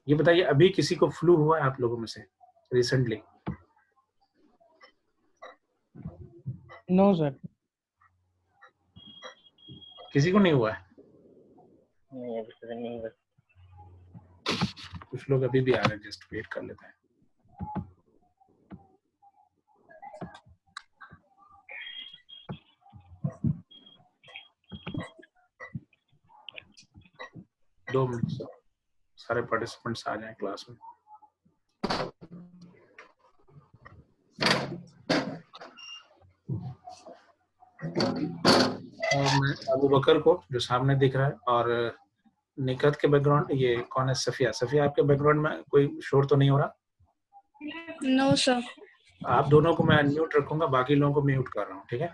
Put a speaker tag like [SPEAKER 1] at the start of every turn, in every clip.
[SPEAKER 1] ये बताइए, अभी किसी को फ्लू हुआ है आप लोगों में से रिसेंटली?
[SPEAKER 2] No sir.
[SPEAKER 1] किसी को नहीं हुआ है?
[SPEAKER 3] नहीं अभी तो नहीं हुआ।
[SPEAKER 1] कुछ लोग अभी भी आ रहे हैं, जस्ट वेट कर लेते हैं। दो मिनट, सारे पार्टिसिपेंट्स आ जाएं क्लास में। और मैं अबू बकर को, जो सामने दिख रहा है, और निकत के बैकग्राउंड, ये कौन है? सफिया। सफिया, आपके बैकग्राउंड में कोई शोर तो नहीं हो रहा?
[SPEAKER 4] No sir.
[SPEAKER 1] आप दोनों को मैं अनम्यूट रखूंगा, बाकी लोगों को म्यूट कर रहा हूँ, ठीक है?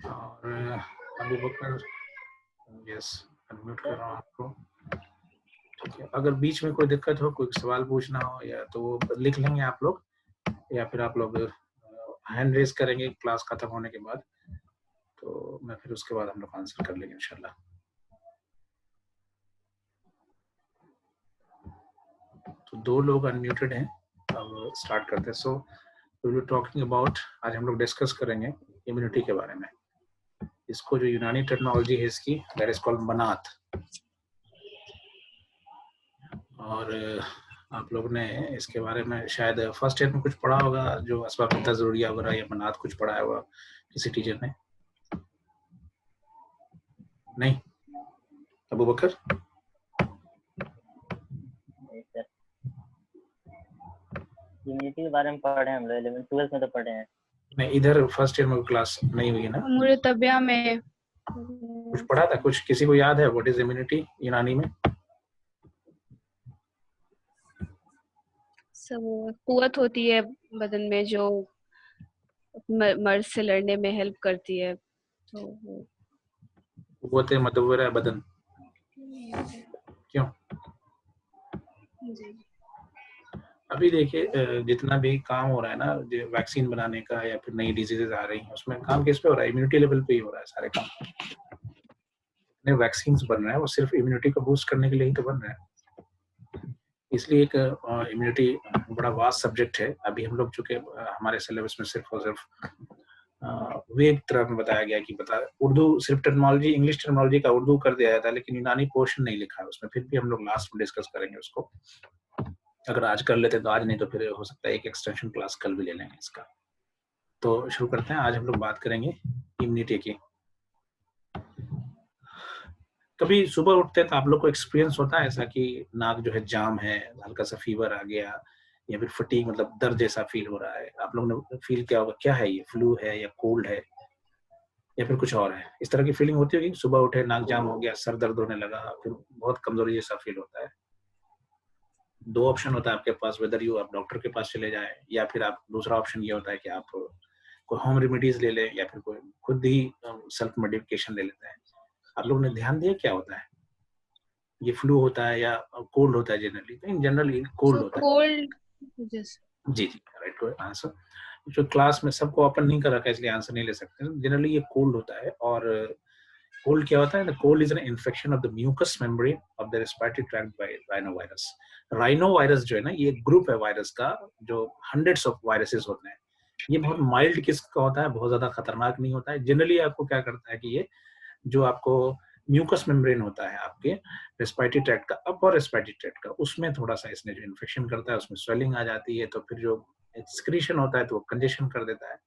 [SPEAKER 1] और अबू बकर, यस, अनम्यूट कर रहा हूँ आपको, ठीक है? अगर बीच में कोई दिक्कत हो, कोई सवाल पूछना हो, या तो वो लिख लेंगे आप लोग, या फिर आप लोग हैंड रेज करेंगे क्लास खत्म होने के बाद, तो मैं फिर उसके बाद हम लोग आंसर कर लेंगे इंशाल्लाह। तो 2 लोग अनम्यूटेड हैं, अब स्टार्ट करते हैं। So we will be talking about, आज हम लोग डिस्कस करेंगे इम्यूनिटी के बारे में। इसको जो यूनानी टर्मिनोलॉजी है इसकी, दैट इज कॉल्ड मनात। और आप लोग ने इसके बारे में शायद फर्स्ट ईयर में कुछ पढ़ा होगा, जो असबाब ज़रूरिया वगैरह या मनात कुछ पढ़ाया होगा किसी टीचर ने? नहीं? अबू बकर?
[SPEAKER 3] इम्यूनिटी के बारे में पढ़े हम लोग 11th 12th में तो पढ़े हैं।
[SPEAKER 1] नहीं, इधर फर्स्ट ईयर में क्लास नहीं हुई है ना?
[SPEAKER 4] मुझे तबिया में
[SPEAKER 1] कुछ पढ़ा था? कुछ किसी को याद है व्हाट इज इम्यूनिटी यूनानी में?
[SPEAKER 4] सब कुव्वत होती है बदन में जो मर्ज से लड़ने में हेल्प करती है, तो
[SPEAKER 1] वो थे मदव्वरा बदन। क्यों?
[SPEAKER 4] जी।
[SPEAKER 1] अभी देखिए, जितना भी काम हो रहा है ना, जो वैक्सीन बनाने का या फिर नई डिजीजेज आ रही हैं, उसमें काम किस पे हो रहा है? इम्यूनिटी लेवल पे ही हो रहा है सारे काम। नए वैक्सीन बन रहे हैं वो सिर्फ इम्यूनिटी को बूस्ट करने के लिए ही तो बन रहे हैं। इसलिए एक इम्यूनिटी बड़ा वास्ट सब्जेक्ट है। अभी हम लोग चूंकि हमारे सिलेबस में सिर्फ और सिर्फ वेब तरह में बताया गया कि उर्दू सिर्फ टर्मिनोलॉजी, इंग्लिश टर्मिनोलॉजी का उर्दू कर दिया जाता है, लेकिन यूनानी पोर्शन नहीं लिखा है उसमें। फिर भी हम लोग लास्ट में डिस्कस करेंगे उसको। अगर आज कर लेते तो आज, नहीं तो फिर हो सकता है एक एक्सटेंशन क्लास कल भी ले लेंगे इसका। तो शुरू करते हैं। आज हम लोग बात करेंगे इम्यूनिटी की। कभी सुबह उठते हैं तो आप लोग को एक्सपीरियंस होता है ऐसा कि नाक जो है जाम है, हल्का सा फीवर आ गया, या फिर फटीग मतलब दर्द जैसा फील हो रहा है? आप लोग ने फील किया होगा, क्या है ये, फ्लू है या कोल्ड है या फिर कुछ और है? इस तरह की फीलिंग होती होगी। सुबह उठे, नाक जाम हो गया, सर दर्द होने लगा, फिर बहुत कमजोरी जैसा फील होता है। 2 ऑप्शन होता है आपके पास, वेदर यू आप डॉक्टर के पास चले जाए, या फिर आप दूसरा ऑप्शन ये होता है कि आप कोई होम रेमेडीज ले लें, या फिर कोई खुद ही सेल्फ मेडिकेशन ले लेते हैं। आप लोगों ने ध्यान दिया क्या होता है? ये फ्लू होता है या कोल्ड होता है? जनरली इन जनरल कोल्ड होता है।
[SPEAKER 4] कोल्ड।
[SPEAKER 1] जी जी, राइट, कोई आंसर। जो क्लास में सबको ओपन नहीं कर रखा है इसलिए आंसर नहीं ले सकते। जनरली ये कोल्ड होता है। और कोल्ड क्या होता है? The cold is an infection of the mucous membrane of the respiratory tract by rhinovirus. Rhinovirus जो है ना, ये ग्रुप है वायरस का, जो हंड्रेड्स ऑफ वायरसेस होते हैं। ये बहुत माइल्ड किस्म का होता है, बहुत ज्यादा खतरनाक नहीं होता है। जनरली आपको क्या करता है कि ये जो आपको म्यूकस मेम्ब्रेन होता है आपके रेस्पिरेटरी ट्रैक्ट का, अपर रेस्पिरेटरी ट्रैक्ट का, उसमें थोड़ा सा इसने जो इन्फेक्शन करता है, उसमें स्वेलिंग आ जाती है, तो फिर जो एक्सक्रीशन होता है तो वो कंजेशन कर देता है।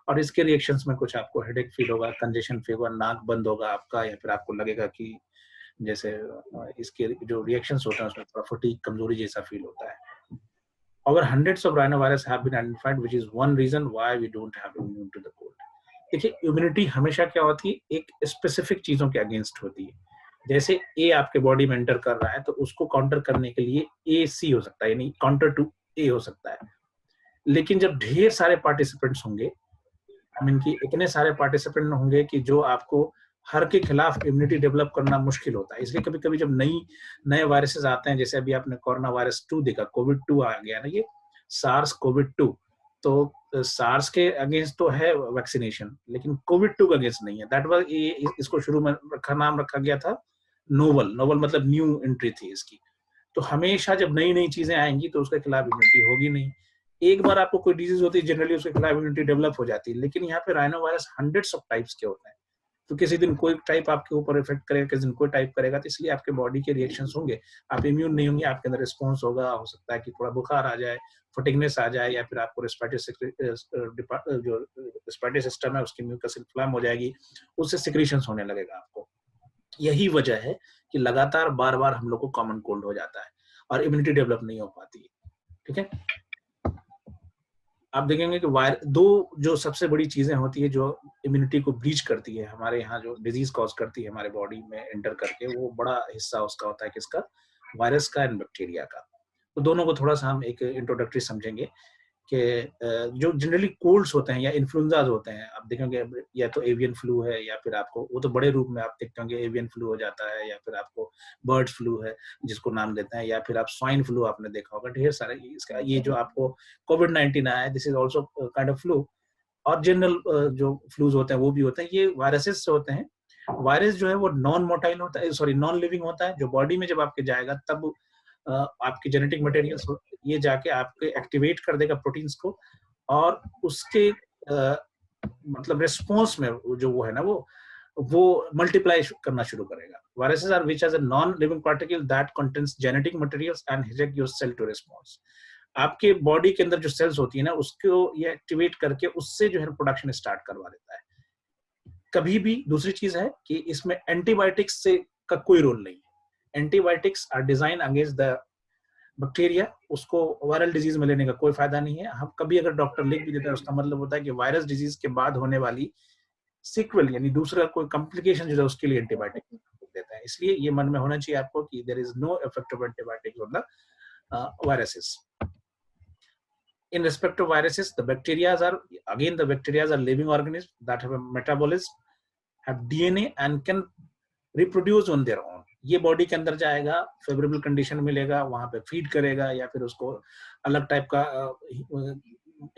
[SPEAKER 1] और इसके रिएक्शंस में कुछ आपको हेडेक फील होगा, कंजेशन फील होगा, नाक बंद होगा आपका, या फिर आपको लगेगा कि जैसे इसके जो रिएक्शंस होते हैं उसमें थोड़ा फटीग, कमजोरी जैसा फील होता है। अगर hundreds of rhinovirus have been identified, which is one reason why we don't have immune to the cold. देखिए, इम्यूनिटी हमेशा क्या होती है? एक स्पेसिफिक चीजों के अगेंस्ट होती है। जैसे ए आपके बॉडी में एंटर कर रहा है, तो उसको काउंटर करने के लिए ए सी हो सकता है, यानी काउंटर टू ए हो सकता है। लेकिन जब ढेर सारे पार्टिसिपेंट्स होंगे, आई मीन कि इतने सारे पार्टिसिपेंट होंगे कि जो आपको हर के खिलाफ इम्यूनिटी डेवलप करना मुश्किल होता है। इसलिए कभी कभी जब नए वायरसेस आते हैं, जैसे अभी आपने कोरोना वायरस 2 देखा, कोविड 2 आ गया ना, ये सार्स कोविड 2, तो सार्स के अगेंस्ट तो है वैक्सीनेशन, लेकिन कोविड-2 के अगेंस्ट नहीं है। दैट वाज ये इसको शुरू में नाम रखा गया था नोवल। नोवल मतलब न्यू एंट्री थी इसकी। तो हमेशा जब नई-नई चीजें आएंगी तो उसके खिलाफ इम्यूनिटी होगी नहीं। एक बार आपको कोई डिजीज होती है, जनरली उसके खिलाफ इम्यूनिटी डेवलप हो जाती है, लेकिन यहाँ पे rhino virus hundreds of types के होते हैं। तो किसी दिन कोई टाइप आपके ऊपर इफेक्ट करेगा, किसी दिन कोई टाइप करेगा, तो इसलिए आपके बॉडी के रिएक्शंस होंगे। आप इम्यून नहीं होंगे, आपके अंदर रिस्पॉन्स होगा, हो सकता है कि थोड़ा बुखार आ जाए, फटिगनेस आ जाए, या फिर आपको जो रेस्पिरेटरी सिस्टम है उसकी म्यूकस इन्फ्लेम हो जाएगी, उससे सिक्रीशंस होने लगेगा आपको। यही वजह है कि लगातार बार-बार हम लोग को कॉमन कोल्ड हो जाता है और इम्यूनिटी डेवलप नहीं हो पाती है। ठीक है, आप देखेंगे कि दो जो सबसे बड़ी चीजें होती है जो इम्यूनिटी को ब्रीच करती है, हमारे यहाँ जो डिजीज कॉज करती है हमारे बॉडी में एंटर करके, वो बड़ा हिस्सा उसका होता है किसका, वायरस का एंड बैक्टीरिया का। तो दोनों को थोड़ा सा हम एक इंट्रोडक्टरी समझेंगे कि जो जनरली कोल्ड्स होते हैं या इन्फ्लुएंजाज होते हैं, आप देखेंगे या तो एवियन फ्लू है, या फिर आपको वो तो बड़े रूप में आप देखते होंगे एवियन फ्लू हो जाता है, या फिर आपको बर्ड फ्लू है जिसको नाम देते हैं, या फिर आप स्वाइन फ्लू आपने देखा होगा, ढेर सारे इसका। ये जो आपको कोविड-19 आया है, this is also kind of flu. और जनरल जो फ्लूज होते हैं वो भी होते हैं, ये वायरसेस से होते हैं। वायरस जो है वो नॉन मोटाइल होता है, सॉरी नॉन लिविंग होता है, जो बॉडी में जब आपके जाएगा तब आपकी जेनेटिक मटेरियल्स ये जाके आपके एक्टिवेट कर देगा प्रोटीन्स को, और उसके मतलब रिस्पॉन्स में जो वो है ना वो मल्टीप्लाई करना शुरू करेगा। Viruses are which has a non living particle that contains genetic materials and hijack your cell to response. आपके बॉडी के अंदर जो सेल्स होती है ना, उसको ये एक्टिवेट करके उससे जो है प्रोडक्शन स्टार्ट करवा देता है। कभी भी दूसरी चीज है कि इसमें एंटीबायोटिक्स से का कोई रोल नहीं है। Antibiotics are design against the bacteria, उसको वायरल डिजीज में लेने का कोई फायदा नहीं है। हम कभी अगर डॉक्टर लिख भी देता है, उसका मतलब होता है कि वायरस डिजीज के बाद होने वाली सीक्वल यानी दूसरा कोई कॉम्प्लिकेशन जो है उसके लिए एंटीबायोटिक देता है। इसलिए ये मन में होना चाहिए आपको कि there is no effect of antibiotics on the viruses. In respect to viruses, the bacteria are living organisms that have a metabolism, have DNA and can reproduce on their own. ये बॉडी के अंदर जाएगा, favourable condition मिलेगा, वहां पे feed करेगा, या फिर उसको अलग टाइप का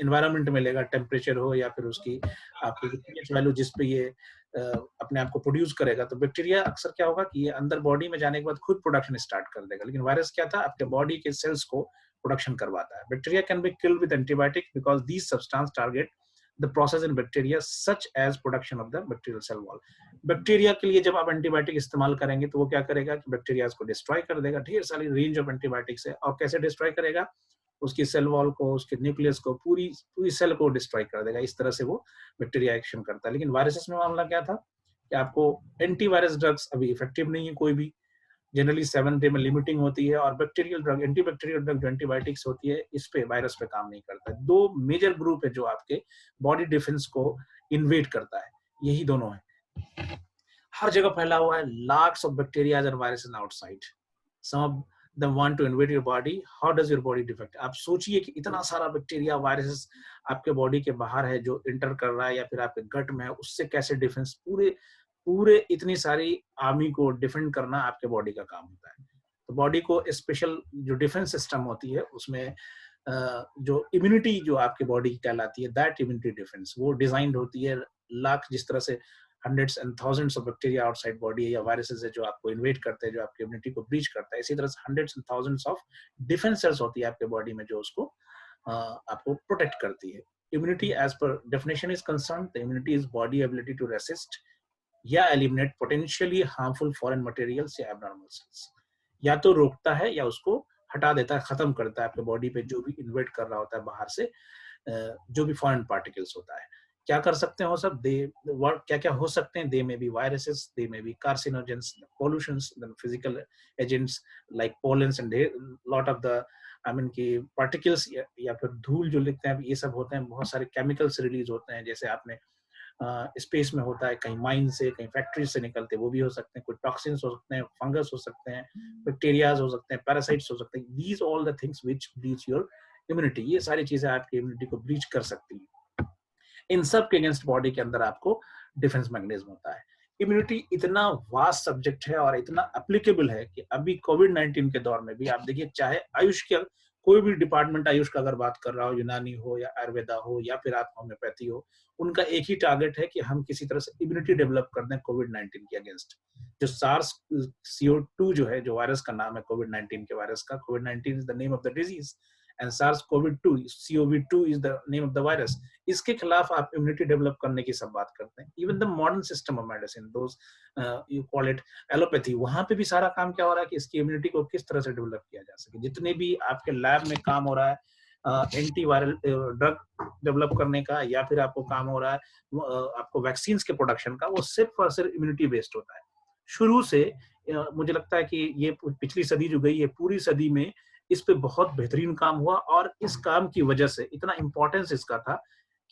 [SPEAKER 1] एनवायरनमेंट मिलेगा, टेम्परेचर हो या फिर उसकी आपकी pH वैल्यू जिस पे ये अपने आप को प्रोड्यूस करेगा। तो बैक्टीरिया अक्सर क्या होगा कि ये अंदर बॉडी में जाने के बाद खुद प्रोडक्शन स्टार्ट कर देगा, लेकिन वायरस क्या था, आपके बॉडी के सेल्स को प्रोडक्शन करवाता है। Bacteria can be killed with antibiotic because these substance target the process in bacteria such as production of the bacterial cell wall. Bacteria के लिए जब आप एंटीबायोटिक इस्तेमाल करेंगे तो वो क्या करेगा कि बैक्टीरिया को डिस्ट्रॉय कर देगा। ढेर सारी रेंज ऑफ एंटीबायोटिक्स है, और कैसे डिस्ट्रॉय करेगा, उसकी सेल वॉल को, उसके न्यूक्लियस को, पूरी सेल को डिस्ट्रॉय कर देगा। इस तरह से वो बैक्टीरिया एक्शन करता है। लेकिन वायरसेस में मामला क्या था कि आपको एंटीवायरस ड्रग्स अभी इफेक्टिव नहीं है कोई भी, जनरली 7 डे में लिमिटिंग होती है, और बैक्टीरियल ड्रग, एंटीबैक्टीरियल ड्रग जो एंटीबायोटिक्स होती है, इस पे वायरस पे काम नहीं करता है। दो मेजर ग्रुप है जो आपके बॉडी डिफेंस को इन्वेड करता है, यही दोनों है। हर जगह फैला हुआ है, lakhs of bacteria and viruses outside, some of them want to invade your body. How does your body defect? आप सोचिए कि इतना सारा बैक्टीरिया वायरस आपके बॉडी के बाहर है जो इंटर कर रहा है, या फिर आपके गट में है, उससे कैसे डिफेंस, पूरे इतनी सारी आर्मी को डिफेंड करना आपके बॉडी का काम होता है। तो बॉडी को स्पेशल जो डिफेंस सिस्टम होती है उसमें जो इम्यूनिटी जो आपके बॉडी की कहलाती है, दैट इम्यूनिटी डिफेंस वो डिजाइंड होती है। लाख जिस तरह से hundreds and thousands of bacteria outside body है या वायरसेस है जो आपको इन्वेड करते हैं, जो आपकी इम्यूनिटी को ब्रीच करता है, इसी तरह से hundreds and thousands of defence sales होती है आपके बॉडी में जो उसको आपको प्रोटेक्ट करती है। Immunity as per definition is concern, the immunity is body ability to resist या eliminate potentially harmful foreign materials या एब्नॉर्मल सेल्स। या तो रोकता है या उसको हटा देता है, खत्म करता है आपके बॉडी पे जो भी इन्वेड कर रहा होता है बाहर से, जो भी फॉरेन पार्टिकल्स होता है। क्या कर सकते हैं वो सब, क्या क्या हो सकते हैं, they may be viruses, they may be carcinogens, pollutions, physical agents like pollens and lot of the की पार्टिकल्स, या फिर धूल जो लिखते हैं, ये सब होते हैं। बहुत सारे केमिकल्स रिलीज होते हैं, जैसे आपने स्पेस में होता है, कहीं माइन से, कहीं फैक्ट्री से निकलते, वो भी हो सकते हैं। कोई टॉक्सिन्स हो सकते हैं, फंगस हो सकते हैं, बैक्टीरियाज हो सकते हैं, पैरासाइट्स हो सकते हैं। These all the things which breach your immunity, ये सारी चीजें आपकी इम्यूनिटी को ब्रीच कर सकती हैं। इन सब के अगेंस्ट बॉडी के अंदर आपको डिफेंस मैकेनिज्म होता है। इम्यूनिटी इतना वास्ट सब्जेक्ट है और इतना एप्लीकेबल है कि अभी कोविड-19 के दौर में भी आप देखिए, चाहे आयुष का कोई भी डिपार्टमेंट आयुष का अगर बात कर रहा हो, यूनानी हो या आयुर्वेदा हो या फिर आप होम्योपैथी हो, उनका एक ही टारगेट है कि हम किसी तरह से इम्यूनिटी डेवलप कर दें कोविड-19 के अगेंस्ट। जो सार्स CO2 जो है, जो वायरस का नाम है कोविड-19 के वायरस का, कोविड-19 is the name of the disease and SARS COVID two CoV-2 is the name of the virus. इसके खिलाफ आप इम्यूनिटी डेवलप करने की सब बात करते हैं। Even the modern system of medicine, those you call it allopathy, वहां पे भी सारा काम क्या हो रहा है कि इसकी इम्यूनिटी को किस तरह से डेवलप किया जा सके। जितने भी आपके लैब में काम हो रहा है एंटीवायरल ड्रग डेवलप करने का, या फिर आपको काम हो रहा है आपको वैक्सीन के प्रोडक्शन का, वो सिर्फ और सिर्फ इम्यूनिटी बेस्ड होता है। शुरू से मुझे लगता है कि ये पिछली सदी जो गई है, पूरी सदी में इस पे बहुत बेहतरीन काम हुआ, और इस काम की वजह से इतना इंपॉर्टेंस इसका था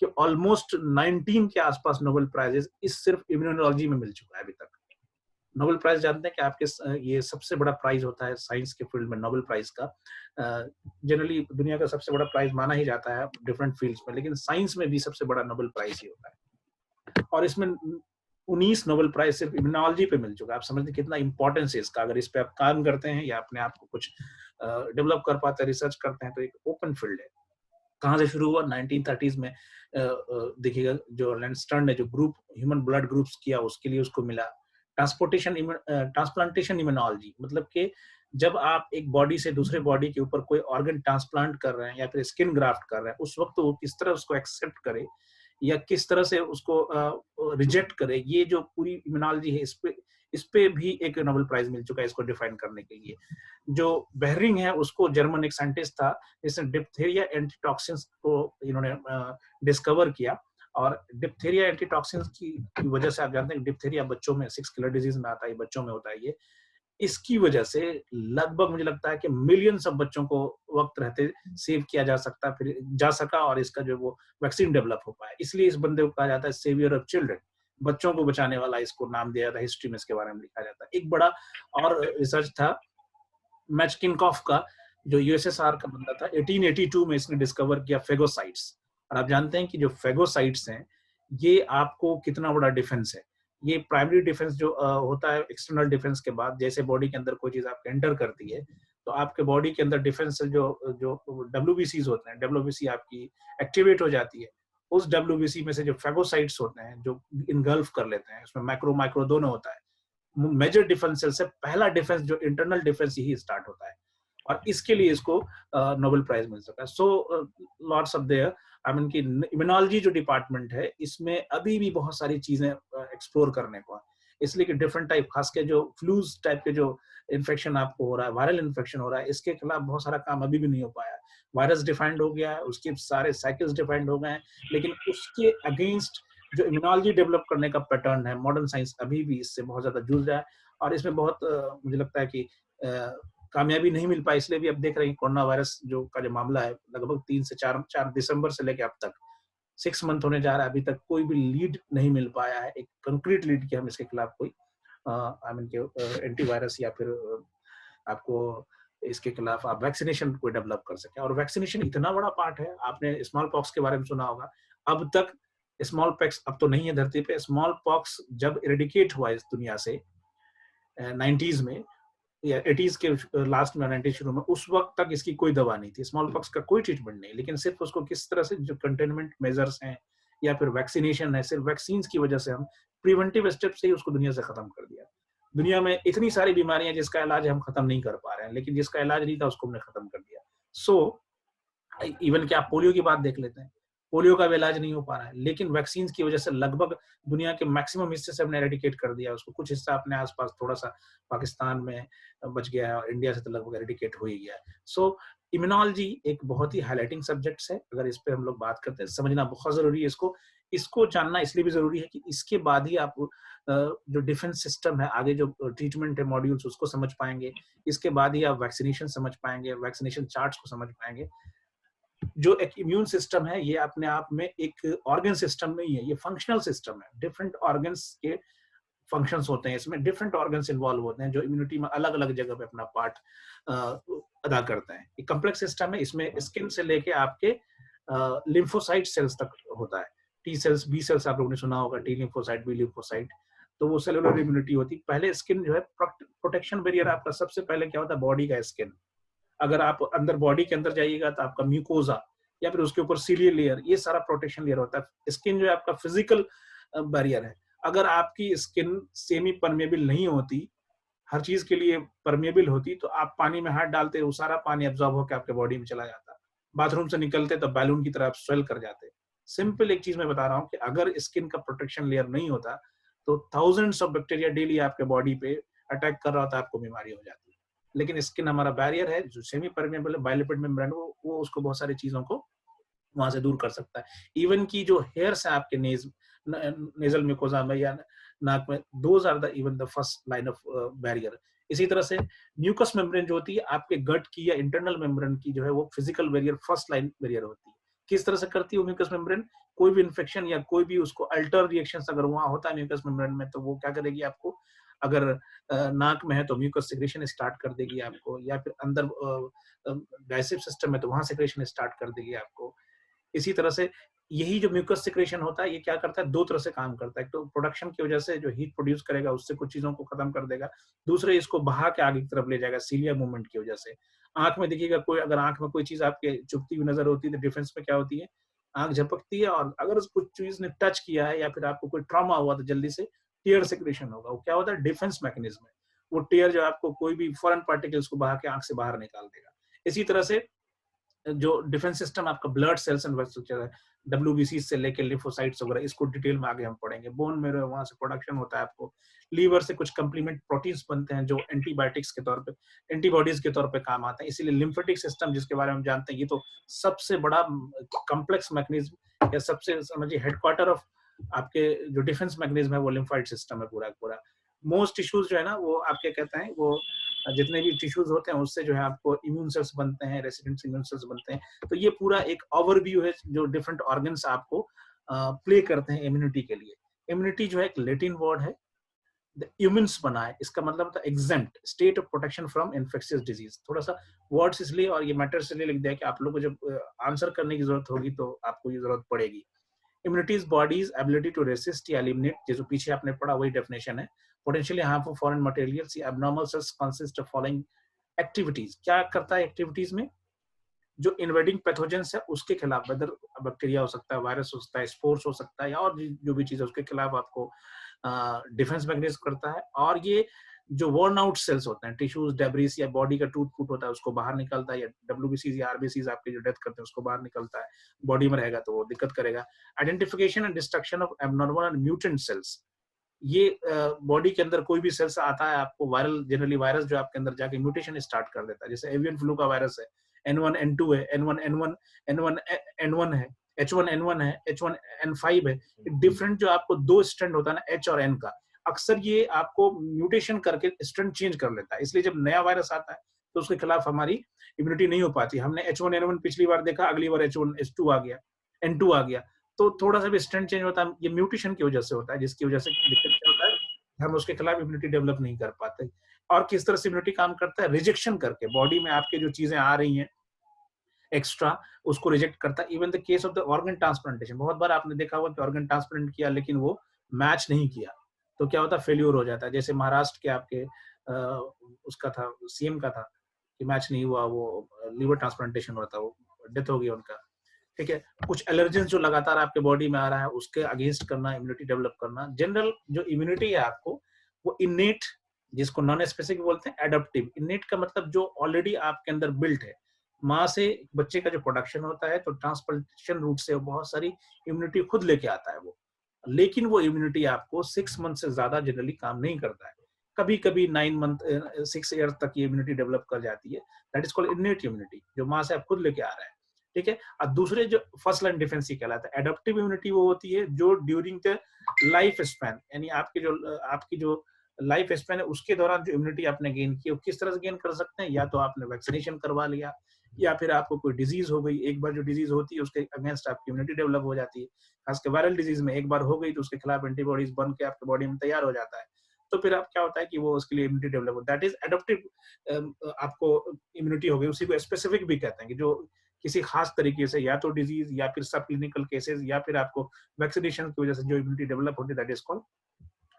[SPEAKER 1] कि ऑलमोस्ट 19 के आसपास नोबेल प्राइजेस इस सिर्फ इम्यूनोलॉजी में मिल चुका है अभी तक। नोबेल प्राइज जानते हैं कि आपके ये सबसे बड़ा प्राइज होता है साइंस के फील्ड में, नोबेल प्राइज का जनरली दुनिया का सबसे बड़ा प्राइज माना ही जाता है डिफरेंट फील्ड्स में, लेकिन साइंस में भी सबसे बड़ा नोबेल प्राइज ही होता है। और इसमें 19 नोबेल प्राइज सिर्फ इम्यूनोलॉजी पे मिल चुका है। आप समझते कितना इंपॉर्टेंस है इसका। अगर इस पे आप काम करते हैं या अपने आप को कुछ डेवलप कर पाते हैं, रिसर्च करते हैं, तो एक ओपन फील्ड है। कहाँ से शुरू हुआ? 1930s में देखिएगा, जो लैंडस्टर्न ने जो ग्रुप ह्यूमन ब्लड ग्रुप्स किया, उसके लिए उसको मिला ट्रांसप्लांटेशन इम्यूनोलॉजी। मतलब कि जब आप एक बॉडी से दूसरे बॉडी के ऊपर कोई ऑर्गन ट्रांसप्लांट कर रहे हैं या फिर स्किन ग्राफ्ट कर रहे हैं, उस वक्त वो किस तरह उसको एक्सेप्ट करे या किस तरह से उसको रिजेक्ट करे, ये जो पूरी इम्यूनोलॉजी है, इस पे भी एक नोबेल प्राइज मिल चुका है इसको डिफाइन करने के लिए। जो बेहरिंग है, उसको जर्मन एक साइंटिस्ट था जिसने डिप्थेरिया एंटीटॉक्सिन्स को इन्होंने डिस्कवर किया, और डिप्थेरिया एंटीटॉक्सिन्स की वजह से आप जानते हैं डिप्थेरिया बच्चों में 6 किलर डिजीज में आता है, बच्चों में होता है ये। इसकी वजह से लगभग मुझे लगता है कि मिलियंस ऑफ बच्चों को वक्त रहते सेव किया जा सका, और इसका जो वो वैक्सीन डेवलप हो पाया। इसलिए इस बंदे को कहा जाता है सेवियर ऑफ चिल्ड्रन, बच्चों को बचाने वाला इसको नाम दिया जाता है। हिस्ट्री में इसके बारे में लिखा जाता है। एक बड़ा और रिसर्च था मैचकिनकॉफ का, जो यूएसएसआर का बंदा था। 1882 में इसने डिस्कवर किया फेगोसाइट्स। और आप जानते हैं कि जो फेगोसाइट्स हैं, ये आपको कितना बड़ा डिफेंस है। ये प्राइमरी डिफेंस जो होता है एक्सटर्नल डिफेंस के बाद, जैसे बॉडी के अंदर कोई चीज आपके एंटर करती है, तो आपके बॉडी के अंदर डिफेंस जो WBCs होते हैं, WBC आपकी एक्टिवेट हो जाती है। उस WBC में से जो फेगोसाइट्स होते हैं, जो इनगल्फ कर लेते हैं, उसमें माइक्रो दोनों होता है। मेजर डिफेंस सेल से पहला डिफेंस जो इंटरनल डिफेंस यही स्टार्ट होता है, और इसके लिए इसको नोबेल प्राइज मिल सका। So lots of their, I mean कि इम्यूनोलॉजी जो डिपार्टमेंट है, इसमें अभी भी बहुत सारी चीजें एक्सप्लोर करने को है। इसलिए कि डिफरेंट टाइप, खास के जो फ्लूज टाइप के जो इन्फेक्शन आपको हो रहा है, वायरल इन्फेक्शन हो रहा है, इसके खिलाफ बहुत सारा काम अभी भी नहीं हो पाया है। वायरस डिफाइंड हो गया है, उसके सारे साइकिल्स डिफाइंड हो गए हैं, लेकिन उसके अगेंस्ट जो इम्यूनोलॉजी डेवलप करने का पैटर्न है, मॉडर्न साइंस अभी भी इससे बहुत ज्यादा जूझ रहा है, और इसमें बहुत मुझे लगता है कि कामयाबी नहीं मिल पाई। इसलिए भी अब देख रहे हैं कोरोना वायरस जो मामला है, लगभग 3 से 4 दिसंबर से लेकर अब तक 6 मंथ होने जा रहा है, अभी तक कोई भी लीड नहीं मिल पाया है, एक कंक्रीट लीड कि हम इसके खिलाफ कोई आई मीन के एंटीवायरस या फिर आपको इसके खिलाफ आप वैक्सीनेशन को डेवलप कर सके। और वैक्सीनेशन इतना बड़ा पार्ट है। आपने स्मॉल पॉक्स के बारे में सुना होगा। अब तक स्मॉल पॉक्स अब तो नहीं है धरती पे। स्मॉल पॉक्स जब इरेडिकेट हुआ इस दुनिया से 90s में या 80s के लास्ट में, 90 शुरू में, उस वक्त तक इसकी कोई दवा नहीं थी। स्मॉल पॉक्स का कोई ट्रीटमेंट नहीं, लेकिन सिर्फ उसको किस तरह से जो कंटेनमेंट मेजर्स हैं या फिर वैक्सीनेशन है, सिर्फ वैक्सीन की वजह से हम प्रिवेंटिव स्टेप से ही उसको दुनिया से खत्म कर दिया। दुनिया में इतनी सारी बीमारियां जिसका इलाज हम खत्म नहीं कर पा रहे हैं, लेकिन जिसका इलाज नहीं था उसको हमने खत्म कर दिया। सो इवन कि आप पोलियो की बात देख लेते हैं, पोलियो का भी इलाज नहीं हो पा रहा है, लेकिन वैक्सीन की वजह से लगभग दुनिया के मैक्सिमम हिस्से से हमने एरेडिकेट कर दिया उसको। कुछ हिस्सा अपने आसपास थोड़ा सा पाकिस्तान में बच गया है, और इंडिया से तो लगभग एरेडिकेट हो ही गया है। सो इम्यूनोलॉजी एक बहुत ही हाईलाइटिंग सब्जेक्ट है। अगर इस पे हम लोग बात करते हैं, समझना बहुत जरूरी है। इसको जानना इसलिए भी जरूरी है कि इसके बाद ही आप जो डिफेंस सिस्टम है, आगे जो ट्रीटमेंट है, मॉड्यूल्स, उसको समझ पाएंगे। इसके बाद ही आप वैक्सीनेशन समझ पाएंगे, वैक्सीनेशन चार्ट्स को समझ पाएंगे। जो एक इम्यून सिस्टम है, ये अपने आप में एक ऑर्गन सिस्टम नहीं है, ये फंक्शनल सिस्टम है। डिफरेंट ऑर्गन्स के फंक्शंस होते हैं, इसमें डिफरेंट ऑर्गन्स इन्वॉल्व होते हैं जो इम्यूनिटी में अलग अलग जगह पे अपना पार्ट अदा करते हैं। एक कॉम्प्लेक्स सिस्टम है। इसमें स्किन से लेके आपके लिम्फोसाइट सेल्स तक होता है। टी सेल्स, बी सेल्स आप लोगों ने सुना होगा, टी लिम्फोसाइट, बी लिम्फोसाइट। तो वो सेलुलर इम्यूनिटी होती है। पहले स्किन जो है प्रोटेक्शन बैरियर आपका सबसे पहले क्या होता है, बॉडी का स्किन। अगर आप अंदर बॉडी के अंदर जाइएगा तो आपका म्यूकोजा या फिर उसके ऊपर सीलियल लेयर, ये सारा प्रोटेक्शन लेयर होता है। स्किन जो है आपका फिजिकल बैरियर है। अगर आपकी स्किन सेमी परमेबल नहीं होती, हर चीज के लिए परमेबल होती, तो आप पानी में हाथ डालते, वो सारा पानी एब्जॉर्ब होकर आपके बॉडी में चला जाता। बाथरूम से निकलते तो बैलून की तरह आप स्वेल कर जाते। सिंपल एक चीज मैं बता रहा हूँ कि अगर स्किन का प्रोटेक्शन लेयर नहीं होता तो थाउजेंड्स ऑफ बैक्टीरिया डेली आपके बॉडी पे अटैक कर रहा होता, आपको बीमारी हो जाती है। लेकिन स्किन हमारा बैरियर है जो सेमी परमेबल है, बायोलिपिड मेम्ब्रेन, वो उसको बहुत सारी चीजों को वहां से दूर कर सकता है। इवन की जो हेयर्स है आपके नेजल म्यूकोजा में या नाक में, those are the even the first line of barrier. इसी तरह से म्यूकस मेम्ब्रेन जो होती है आपके गट की या इंटरनल मेम्ब्रेन की, जो है वो physical barrier, first line barrier होती है। किस तरह से करती है वो म्यूकस मेम्ब्रेन? कोई भी इन्फेक्शन या कोई भी उसको अल्टर रिएक्शन अगर वहां होता है म्यूकस मेम्ब्रेन में, तो वो क्या करेगी आपको, अगर नाक में है तो म्यूकस सिक्रेशन स्टार्ट कर देगी आपको, या फिर अंदर डाइजेस्टिव सिस्टम में तो वहां सिक्रेशन स्टार्ट कर देगी आपको। इसी तरह से यही जो म्यूकस सिक्रेशन होता है, ये क्या करता है, दो तरह से काम करता है। तो प्रोडक्शन की वजह से जो हीट प्रोड्यूस करेगा उससे कुछ चीजों को खत्म कर देगा, दूसरे इसको बहा के आगे की तरफ ले जाएगा सीलिया मूवमेंट की वजह से। आंख में देखिएगा, कोई अगर आंख में कोई चीज आपके चुभती हुई नजर होती है तो डिफेंस में क्या होती है, आंख झपकती है, और अगर कुछ चीज ने टच किया है या फिर आपको कोई ट्रॉमा हुआ तो जल्दी से टीयर सिक्रेशन होगा। वो क्या होता है, डिफेंस मैकेनिज्म है। वो टीयर जो आपको कोई भी फॉरेन पार्टिकल्स को बहा के आंख से बाहर निकाल देगा। इसी तरह से जो डिफेंस सिस्टम आपका ब्लड सेल्स एंड स्ट्रक्चर है, डब्ल्यूबीसी से लेकर लिम्फोसाइट्स वगैरह, इसको डिटेल में आगे हम पढ़ेंगे। बोन में वहां से प्रोडक्शन होता है आपको। लीवर से कुछ कंप्लीमेंट प्रोटीन्स बनते हैं जो एंटीबायोटिक्स के तौर पे, एंटीबॉडीज के तौर पे काम आते हैं। इसीलिए लिम्फेटिक सिस्टम जिसके बारे में हम जानते हैं, ये तो सबसे बड़ा कॉम्प्लेक्स मैकेनिज्म या सबसे समझिए हेडक्वार्टर ऑफ आपके जो डिफेंस मैकेनिज्म है, वो लिम्फाइट सिस्टम है पूरा पूरा। मोस्ट टिश्यूज जो है ना, वो आपके कहते हैं, वो जितने भी टिश्यूज होते हैं उससे जो है आपको इम्यून सेल्स बनते हैं, रेसिडेंट इम्यून सेल्स बनते हैं। तो ये पूरा एक ओवरव्यू है जो डिफरेंट ऑर्गन्स आपको प्ले करते हैं इम्यूनिटी के लिए। इम्यूनिटी जो है एक लैटिन वर्ड है, द इम्यून्स बना है, इसका मतलब था exempt, state of protection from infectious disease. थोड़ा सा वर्ड्स इसलिए और ये मैटर्स इसलिए लिख दिया कि आप लोग को जब आंसर करने की जरूरत होगी तो आपको ये जरूरत पड़ेगी। Immunity is body's ability to resist या एलिमिनेट, जो पीछे आपने पढ़ा वही डेफिनेशन है, पोटेंशियली हार्मफुल फॉरेन मटेरियल्स या abnormal cells consist of following activities. क्या करता है एक्टिविटीज में, जो इन्वेडिंग पैथोजेंस है उसके खिलाफ, वेदर बैक्टीरिया हो सकता है, वायरस हो सकता है, स्पोर्स हो सकता है, या और जो भी चीज है उसके खिलाफ आपको डिफेंस मैकेनिज्म करता है। और ये जो वर्न आउट सेल्स होते हैं, टिश्यूज, डेब्रिस या बॉडी का टूट फूट होता है उसको बाहर निकलता है, या डब्ल्यूबीसीज या आरबीसीज आपके जो डेथ करते हैं उसको बाहर निकलता है। बॉडी में रहेगा तो वो दिक्कत करेगा। Identification and destruction of abnormal and mutant cells, ये बॉडी के अंदर कोई भी सेल्स आता है आपको, वायरल जनरली वायरस जो आपके अंदर जाके म्यूटेशन स्टार्ट कर देता है। जैसे एवियन फ्लू का वायरस है, N1 N2 है, N1 N1 है, H1N1 है, H1N5 है। डिफरेंट जो आपको दो स्ट्रैंड होता है ना, H और N का, अक्सर ये आपको म्यूटेशन करके स्ट्रैंड चेंज कर लेता है। इसलिए जब नया वायरस आता है तो उसके खिलाफ हमारी इम्यूनिटी नहीं हो पाती। हमने H1N1 पिछली बार देखा, अगली बार H1H2 आ गया, N2 आ गया, तो थोड़ा सा भी स्ट्रैंड चेंज होता है, ये म्यूटेशन की वजह से होता है, जिसकी वजह से दिक्कत क्या होता है, हम उसके खिलाफ इम्यूनिटी डेवलप नहीं कर पाते। और किस तरह से इम्यूनिटी काम करता है, रिजेक्शन करके, बॉडी में आपके जो चीजें आ रही हैं एक्स्ट्रा, उसको रिजेक्ट करता है। Even the case of the organ transplantation, बहुत बार आपने देखा होगा कि ऑर्गन ट्रांसप्लांट किया लेकिन वो मैच नहीं किया, तो क्या होता है, फेल्योर हो जाता है। जैसे महाराष्ट्र के आपके उसका था, सीएम का था कि मैच नहीं हुआ, वो लीवर ट्रांसप्लांटेशन हुआ था, वो डेथ हो गई उनका। ठीक है, कुछ एलर्जेंस जो लगातार आपके बॉडी में आ रहा है उसके अगेंस्ट करना, इम्यूनिटी डेवलप करना। जनरल जो इम्यूनिटी है आपको, वो इनेट, जिसको नॉन स्पेसिफिक बोलते हैं, एडप्टिव। इनेट का मतलब जो ऑलरेडी आपके अंदर बिल्ट है। माँ से बच्चे का जो प्रोडक्शन होता है तो ट्रांसप्लांटेशन रूट से बहुत सारी इम्यूनिटी खुद लेके आता है वो, लेकिन वो इम्यूनिटी आपको 6 मंथ से ज्यादा जनरली काम नहीं करता है। कभी कभी 9 मंथ 6 ईयर तक ये इम्यूनिटी डेवलप कर जाती है, that is called innate immunity, जो माँ से आप खुद लेके आ रहे हैं। ठीक है, और दूसरे जो फर्स्ट लाइन डिफेंस ही कहलाता है। एडप्टिव इम्यूनिटी वो होती है जो ड्यूरिंग द लाइफ स्पैन, यानी आपकी जो लाइफ स्पैन है उसके दौरान जो इम्यूनिटी आपने गेन की, वो किस तरह से गेन कर सकते हैं, या तो आपने वैक्सीनेशन करवा लिया, या फिर आपको कोई डिजीज हो गई। एक बार जो डिजीज होती है उसके अगेंस्ट आपकी इम्यूनिटी डेवलप हो जाती है, खासकर वायरल डिजीज में एक बार हो गई तो उसके खिलाफ एंटीबॉडीज बन के आपके बॉडी में तैयार हो जाता है। तो फिर आप क्या होता है कि वो उसके लिए इम्यूनिटी डेवलप होता है, दैट इज एडप्टिव आपको इम्यूनिटी हो गई। उसी को स्पेसिफिक भी कहते हैं कि जो किसी खास तरीके से, या तो डिजीज या फिर सब क्लिनिकल केसेस या फिर आपको वैक्सीनेशन की वजह से जो इम्यूनिटी डेवलप होती है, that is called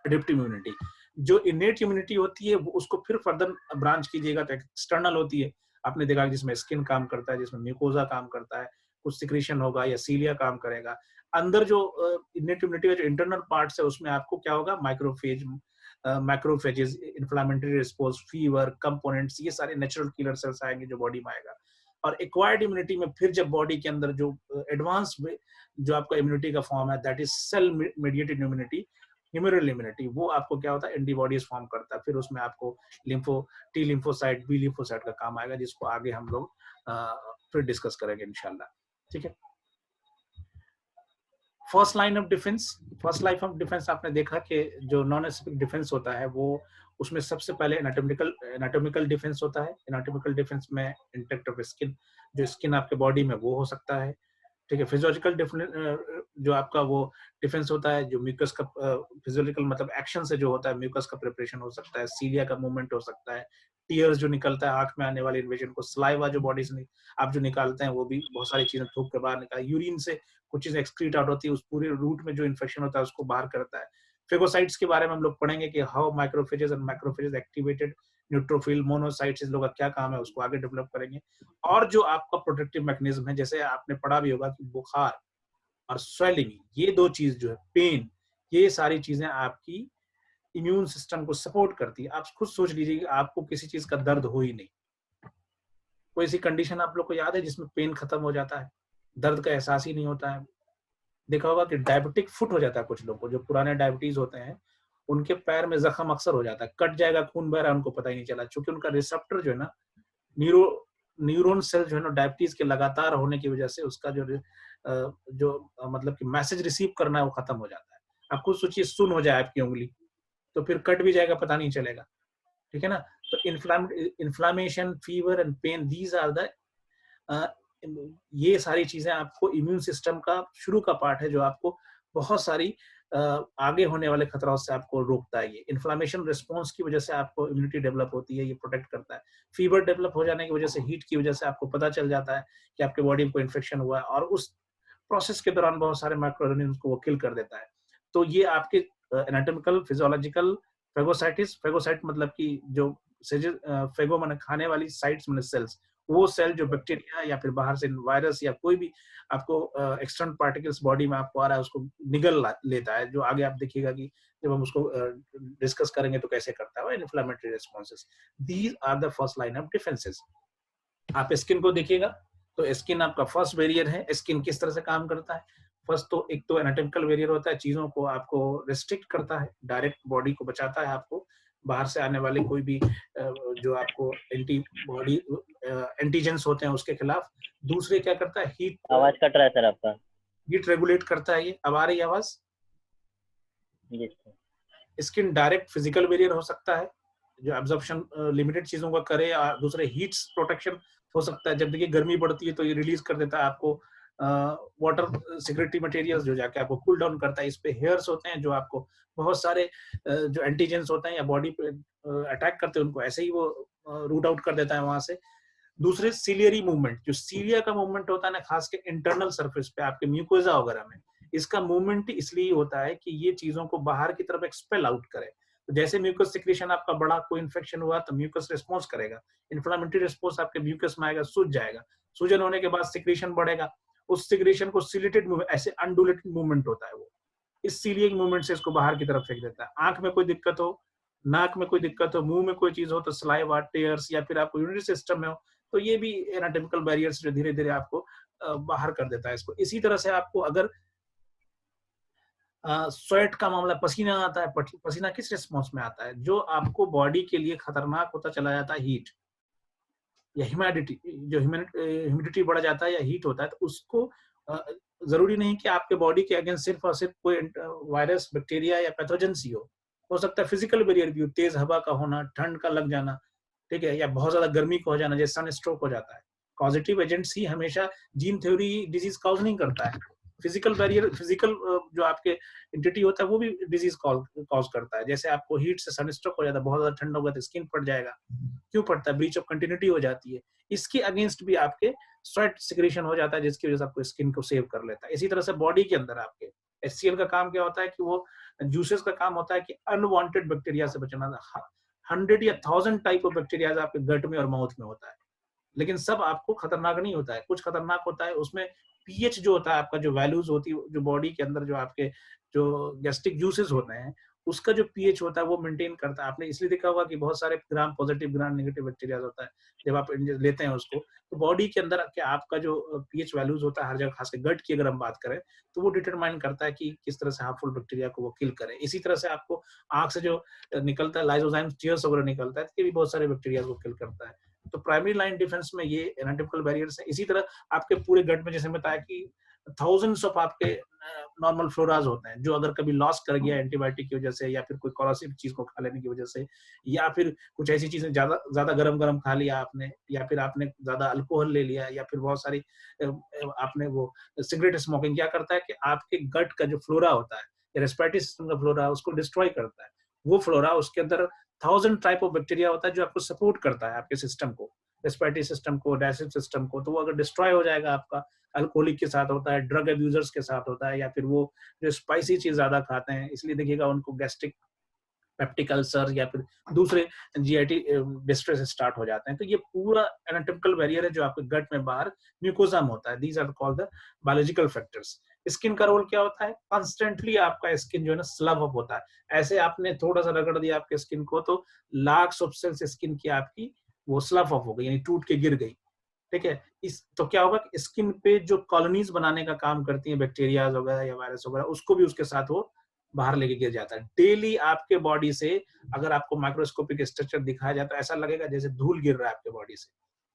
[SPEAKER 1] adaptive immunity. जो इनेट इम्यूनिटी होती है वो उसको फिर फर्दर ब्रांच कीजिएगा तो एक्सटर्नल होती है। आपने देखा जिसमें स्किन काम करता है, जिसमें म्यूकोजा काम करता है, कुछ सिक्रीशन होगा या सीलिया काम करेगा। अंदर जो इनेट इम्यूनिटी का जो इंटरनल पार्ट्स है उसमें आपको क्या होगा, macrophage, macrophages, inflammatory response, fever components, ये सारे नेचुरल किलर सेल्स आएंगे जो बॉडी में आएगा। और एक्वायर्ड इम्यूनिटी में फिर जब बॉडी के अंदर जो एडवांस जो आपका इम्यूनिटी का फॉर्म है, that is cell mediated immunity, humoral immunity, वो आपको क्या होता है, एंटीबॉडीज फॉर्म करता है। फिर उसमें आपको टी लिम्फोसाइट, बी लिम्फोसाइट का काम आएगा, जिसको आगे हम लोग फिर डिस्कस करेंगे इंशाल्लाह। ठीक है। फर्स्ट लाइन ऑफ डिफेंस आपने देखा कि जो नॉन स्पेसिफिक डिफेंस होता है वो उसमें सबसे पहले एनाटॉमिकल डिफेंस होता है। एनाटॉमिकल डिफेंस में इंटेक्ट ऑफ स्किन, जो स्किन आपके बॉडी में वो हो सकता है। ठीक है। फिजियोलॉजिकल जो आपका वो डिफेंस होता है, जो म्यूकस का फिजियोलॉजिकल मतलब एक्शन से जो होता है, म्यूकस का प्रिपरेशन हो सकता है, सीलिया का मूवमेंट हो सकता है, टीयर्स जो निकलता है आंख में आने वाले इन्वेजन को, सलाइवा जो बॉडी से आप जो निकालते हैं वो भी बहुत सारी चीजें थूक के बाहर निकाल, यूरिन से कुछ चीजें एक्सक्रीट आउट होती है, उस पूरे रूट में जो इन्फेक्शन होता है उसको बाहर करता है। फेगोसाइट्स के बारे में हम लोग पढ़ेंगे कि how microphages and macrophages activated, neutrophil, monocytes, इन लोगों का क्या काम है उसको आगे डेवलप करेंगे। और जो आपका प्रोटेक्टिव मैकेनिज्म है, जैसे आपने पढ़ा भी होगा कि बुखार और स्वेलिंग, ये दो चीज जो है, पेन, ये सारी चीजें आपकी इम्यून सिस्टम को सपोर्ट करती है। आप खुद सोच लीजिए कि आपको किसी चीज का दर्द हो ही नहीं, कोई ऐसी कंडीशन आप लोग को याद है जिसमें पेन खत्म हो जाता है, दर्द का एहसास ही नहीं होता है? देखा होगा कि डायबिटिक फुट हो जाता है कुछ लोगों को, जो पुराने डायबिटीज होते हैं उनके पैर में जख्म अक्सर हो जाता है, कट जाएगा, खून बह रहा है, उनको पता ही नहीं चला, क्योंकि उनका रिसेप्टर जो है ना, न्यूरॉन सेल जो है ना, डायबिटीज के लगातार होने की वजह से उसका जो मतलब कि मैसेज रिसीव करना है वो खत्म हो जाता है। आप खुद सोचिए, सुन हो जाए आपकी उंगली तो फिर कट भी जाएगा, पता नहीं चलेगा। ठीक है ना। तो inflammation, fever and pain, these are the ये सारी चीजें आपको इम्यून सिस्टम का शुरू का पार्ट है, जो आपको बहुत सारी आगे होने वाले खतरों से आपको रोकता है। ये इन्फ्लामेशन रिस्पॉन्स की वजह से आपको इम्यूनिटी डेवलप होती है, ये प्रोटेक्ट करता है। फीवर डेवलप हो जाने की वजह से, हीट की वजह से आपको पता चल जाता है कि आपके बॉडी में कोई इन्फेक्शन हुआ है, और उस प्रोसेस के दौरान बहुत सारे माइक्रो ऑर्गेनिज्म को वो किल कर देता है। तो ये आपके एनाटॉमिकल, फिजियोलॉजिकल, फेगोसाइट मतलब कि जो फेगो माने खाने वाली, साइट्स माने सेल्स, वो सेल जो बैक्टीरिया या फिर बाहर से वायरस या कोई भी आपको एक्सटर्नल पार्टिकल्स बॉडी में आपको आ रहा है उसको निगल लेता है, जो आगे आप देखिएगा कि जब हम उसको डिस्कस करेंगे तो कैसे करता है inflammatory responses. These are the first line of defences. आप स्किन को देखिएगा तो स्किन आपका फर्स्ट बैरियर है। स्किन किस तरह से काम करता है? फर्स्ट तो एक तो एनाटॉमिकल बैरियर होता है, चीजों को आपको रिस्ट्रिक्ट करता है, डायरेक्ट बॉडी को बचाता है आपको बाहर से आने वाले कोई भी जो आपको एंटीजेंस होते हैं उसके खिलाफ। दूसरे क्या करता है, हीट,
[SPEAKER 3] आवाज कट रहा है सर आपका।
[SPEAKER 1] हीट रेगुलेट करता है। ये अब आ रही आवाज?
[SPEAKER 3] जी sir.
[SPEAKER 1] Skin direct physical barrier हो सकता है जो एब्जॉर्प्शन लिमिटेड चीजों का करे, और दूसरे हीट प्रोटेक्शन हो सकता है, जब देखिए गर्मी बढ़ती है तो ये रिलीज कर देता है आपको वाटर सिक्रेटरी मटेरियल्स, जो जाके आपको कूल डाउन करता है। इस पे हेयर्स होते हैं जो आपको बहुत सारे जो एंटीजेंस होते हैं या बॉडी पे अटैक करते हैं उनको ऐसे ही वो रूट आउट कर देता है वहां से। दूसरे सीलियरी मूवमेंट, जो सीलिया का मूवमेंट होता है ना, खास के इंटरनल सरफेस पे आपके म्यूकोजा वगैरह में, इसका मूवमेंट इसलिए होता है कि ये चीजों को बाहर की तरफ एक्सपेल आउट करे। तो जैसे म्यूकस सिक्रीशन आपका बड़ा, कोई इन्फेक्शन हुआ तो म्यूकस रिस्पॉन्स करेगा, इन्फ्लामेटरी रिस्पॉन्स आपके म्यूकस में आएगा, सूज जाएगा, सूजन होने के बाद सिक्रीशन बढ़ेगा, उस सिक्रीशन को सिलेटेड मूवमेंट, ऐसे अनडुलेटेड मूवमेंट होता है वो, इस सीलियक मूवमेंट से इसको बाहर की तरफ फेंक देता है। आंख में कोई दिक्कत हो, नाक में कोई दिक्कत हो, मुंह में कोई चीज हो तो सलाइवा, टेयर्स, या फिर आपको यूरिनरी सिस्टम में हो तो ये भी एनाटॉमिकल बैरियर्स जो धीरे धीरे आपको बाहर कर देता है इसको। इसी तरह से आपको अगर स्वेट का मामला, पसीना आता है, पसीना किस रिस्पॉन्स में आता है? जो आपको बॉडी के लिए खतरनाक होता चला जाता है, हीट या ह्यूमिडिटी, जो ह्यूमिडिटी बढ़ जाता है या हीट होता है, तो उसको जरूरी नहीं कि आपके बॉडी के अगेंस्ट सिर्फ और सिर्फ कोई वायरस, बैक्टीरिया या पैथोजेंस ही हो सकता है फिजिकल बैरियर भी हो, तेज हवा का होना, ठंड का लग जाना, ठीक है, या बहुत ज्यादा गर्मी का हो जाना, जैसे सन स्ट्रोक हो जाता है। पॉजिटिव एजेंट्स ही हमेशा जीन थ्योरी डिजीज कॉज नहीं करता है, फिजिकल बैरियर, फिजिकल जो आपके एंटिटी होता है वो भी डिजीज कॉज करता है। जैसे आपको हीट से सनस्ट्रोक हो जाता है, बहुत ज्यादा ठंड होगा तो स्किन फट जाएगा, क्यों फटता है? ब्रीच ऑफ कंटिन्यूटी हो जाती है। इसके अगेंस्ट भी आपके स्वेट सिक्रीशन हो जाता है, जिसकी वजह से आपको स्किन को सेव कर लेता है। इसी तरह से बॉडी के अंदर आपके HCl का काम क्या होता है कि वो जूसेस का काम होता है कि अनवांटेड बैक्टीरिया से बचना। 100 या 1000 टाइप ऑफ बैक्टीरिया आपके गट में और माउथ में होता है, लेकिन सब आपको खतरनाक नहीं होता है, कुछ खतरनाक होता है। उसमें पीएच जो होता है आपका, जो वैल्यूज होती है जो बॉडी के अंदर, जो आपके जो गैस्ट्रिक जूसेस होते हैं उसका जो पीएच होता है वो मेंटेन करता है। आपने इसलिए देखा होगा कि बहुत सारे gram positive gram negative bacteria होता है, जब आप लेते हैं उसको तो बॉडी के अंदर क्या आपका जो पीएच वैल्यूज होता है हर जगह, खासकर गट की अगर हम बात करें तो वो डिटरमाइन करता है कि किस तरह से हार्मफुल बैक्टीरिया को वो किल करे। इसी तरह से आपको आंख से जो निकलता है लाइसोजाइम टीयर्स वगैरह निकलता है, तो ये भी बहुत सारे बैक्टीरिया को किल करता है। तो प्राइमरी लाइन डिफेंस में ये एनाटॉमिकल बैरियर्स है। इसी तरह आपके पूरे गट में जैसे बताया कि थाउजेंड्स ऑफ आपके नॉर्मल फ्लोराज होते हैं, जो अगर कभी लॉस कर गया एंटीबायोटिक की वजह से, या फिर कोई कॉरोसिव चीज को खा लेने की वजह से, या फिर कुछ ऐसी चीजें ज्यादा ज्यादा गरम गरम खा लिया आपने, या फिर आपने ज्यादा अल्कोहल ले लिया, या फिर बहुत सारी आपने वो सिगरेट स्मोकिंग, क्या करता है कि आपके गट का जो फ्लोरा होता है, रेस्पिरेटरी सिस्टम का फ्लोरा, उसको डिस्ट्रॉय करता है। वो फ्लोरा, उसके अंदर 1000 टाइप ऑफ बैक्टीरिया होता है जो आपको सपोर्ट करता है आपके सिस्टम को, रेस्पिरेटरी सिस्टम को, डाइजेस्टिव सिस्टम को। तो वो अगर डिस्ट्रॉय हो जाएगा आपका, अल्कोहलिक के साथ होता है, ड्रग अब्यूजर्स के साथ होता है, या फिर वो जो स्पाइसी चीज ज्यादा खाते हैं, इसलिए देखिएगा उनको गैस्ट्रिक पेप्टिक अल्सर या फिर दूसरे जीआईटी डिस्ट्रेस स्टार्ट हो जाते हैं। तो ये पूरा एनाटॉमिकल बैरियर है जो आपके गट में बाहर म्यूकोजा में होता है। These are called the biological factors. Skin का रोल क्या होता है? कॉन्स्टेंटली आपका स्किन जो है ना स्लब अप होता है। ऐसे आपने थोड़ा सा रगड़ दिया आपके स्किन को तो लाख्स ऑफ सेल्स स्किन की आपकी वो स्लब अप हो गई, यानी टूट के गिर गई। ठीक है, इस तो क्या होगा कि स्किन पे जो कॉलोनीज बनाने का काम करती हैं बैक्टीरिया वगैरह या वायरस वगैरह, उसको भी उसके साथ वो बाहर लेके गिर जाता है। डेली आपके बॉडी से अगर आपको माइक्रोस्कोपिक स्ट्रक्चर दिखाया जाए तो ऐसा लगेगा जैसे धूल गिर रहा है आपके बॉडी से।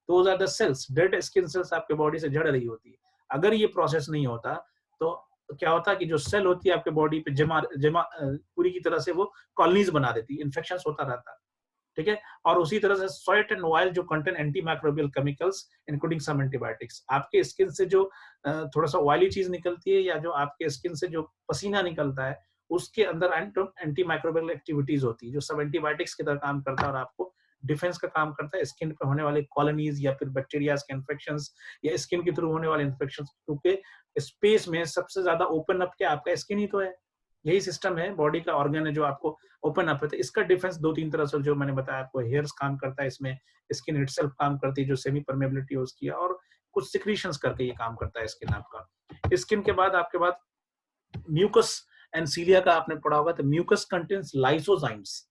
[SPEAKER 1] Those are the cells, dead skin cells आपके बॉडी से झड़ रही होती है। अगर ये प्रोसेस नहीं होता तो क्या होता है कि जो सेल होती है आपके बॉडी पे जमा जमा पूरी की तरह से वो कॉलोनीज बना देती है, इन्फेक्शन होता रहता है। ठीक है, और उसी तरह से स्वेट एंड ऑयल जो contain anti microbial chemicals including some antibiotics, आपके स्किन से जो थोड़ा सा ऑयली चीज निकलती है या जो आपके स्किन से जो पसीना निकलता है उसके अंदर एंटी माइक्रोबियल एक्टिविटीज होती है जो सब एंटीबायोटिक्स की तरह काम करता है और आपको डिफेंस का काम करता है। स्किन पे होने वाले कॉलोनीज या फिर बैक्टीरिया के इन्फेक्शंस या स्किन के थ्रू होने वाले इन्फेक्शंस, क्योंकि स्पेस में सबसे ज्यादा ओपन अप क्या आपका स्किन ही तो है। यही सिस्टम है, बॉडी का ऑर्गन है जो आपको ओपन अप है। तो इसका डिफेंस दो तीन तरह से जो मैंने बताया आपको, हेयर्स काम करता है इसमें, स्किन इटसेल्फ काम करती है जो सेमी परमेबिलिटी है उसकी, और कुछ सिक्रीशंस करके ये काम करता है स्किन आपका। स्किन के बाद आपके बाद म्यूकस एंड सीलिया का आपने पढ़ा होगा। तो म्यूकस कंटेन्स लाइसोजाइम्स,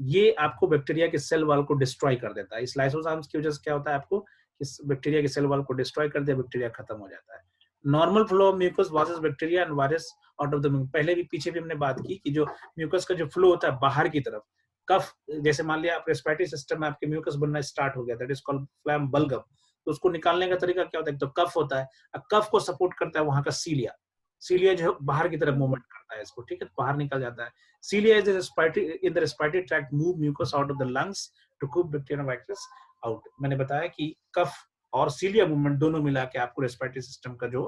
[SPEAKER 1] ये आपको बैक्टीरिया के सेल वॉल को डिस्ट्रॉय कर देता है। इस लाइसोजाइम्स की वजह से क्या होता है, आपको इस बैक्टीरिया के सेल वॉल को डिस्ट्रॉय कर दिया, बैक्टीरिया खत्म हो जाता है। Normal flow of mucus washes bacteria and virus out of the mucus. पहले भी पीछे भी हमने बात की कि जो म्यूकस का जो फ्लो होता है बाहर की तरफ, कफ, जैसे मान लिया आप रेस्पिरेटरी सिस्टम में आपके म्यूकस बनना स्टार्ट हो गया, दैट इज कॉल्ड फ्लैम बल्गम। तो उसको निकालने का तरीका क्या होता है? तो कफ होता है, कफ को सपोर्ट करता है वहां का सीलिया। सीलिया जो बाहर की तरफ मूवमेंट करता है इसको, ठीक है, बाहर निकल जाता है। Cilia is in the respiratory tract move mucus out of the lungs to keep bacteria virus out. मैंने बताया कि कफ और सीलिया मूवमेंट दोनों मिला के आपको रेस्पिरेटरी सिस्टम का जो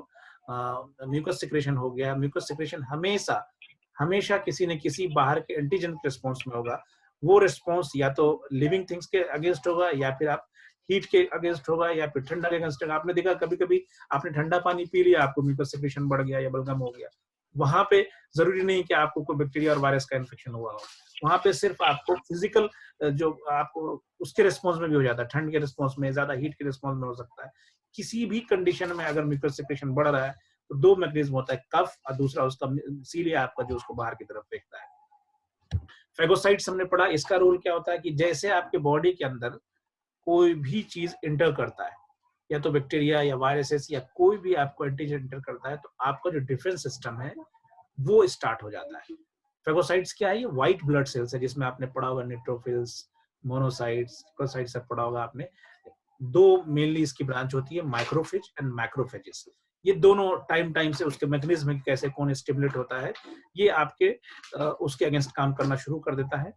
[SPEAKER 1] म्यूकस सिक्रेशन हो गया। म्यूकस सिक्रेशन हमेशा किसी न किसी बाहर के एंटीजन के रिस्पॉन्स में होगा। वो रिस्पॉन्स या तो लिविंग थिंग्स के अगेंस्ट होगा, या फिर आप हीट के अगेंस्ट होगा, या फिर ठंडा के अगेंस्ट होगा। आपने देखा कभी कभी आपने ठंडा पानी पी लिया, आपको म्यूकस सिक्रेशन बढ़ गया या बलगम हो गया। वहां पे जरूरी नहीं कि आपको कोई बैक्टीरिया और वायरस का इन्फेक्शन हुआ हो, वहां पे सिर्फ आपको फिजिकल जो आपको उसके रिस्पॉन्स में भी हो जाता है, ठंड के रिस्पॉन्स में, ज्यादा हीट के रिस्पॉन्स में हो सकता है। किसी भी कंडीशन में अगर म्यूकस सिक्रेशन बढ़ रहा है तो दो मैकेनिज्म होता है, कफ और दूसरा उसका सीलिया आपका जो उसको बाहर की तरफ फेंकता है। फेगोसाइट्स हमने पढ़ा, इसका रोल क्या होता है कि जैसे आपके बॉडी के अंदर कोई भी चीज इंटर करता है, या तो बैक्टीरिया या वायरसेस या कोई भी आपको एंटीजन इंटर करता है, तो आपका जो डिफेंस सिस्टम है वो स्टार्ट हो जाता है। फेगोसाइट्स क्या है? ये व्हाइट ब्लड सेल्स है, जिसमें आपने पढ़ा होगा न्यूट्रोफिल्स, मोनोसाइट्स, ल्यूकोसाइट्स सब पढ़ा होगा आपने। दो मेनली इसकी ब्रांच होती है, माइक्रोफेज एंड मैक्रोफेजेस। ये दोनों टाइम से उसके मैकेनिज्म कैसे कौन स्टिमुलेट होता है, ये आपके उसके अगेंस्ट काम करना शुरू कर देता है,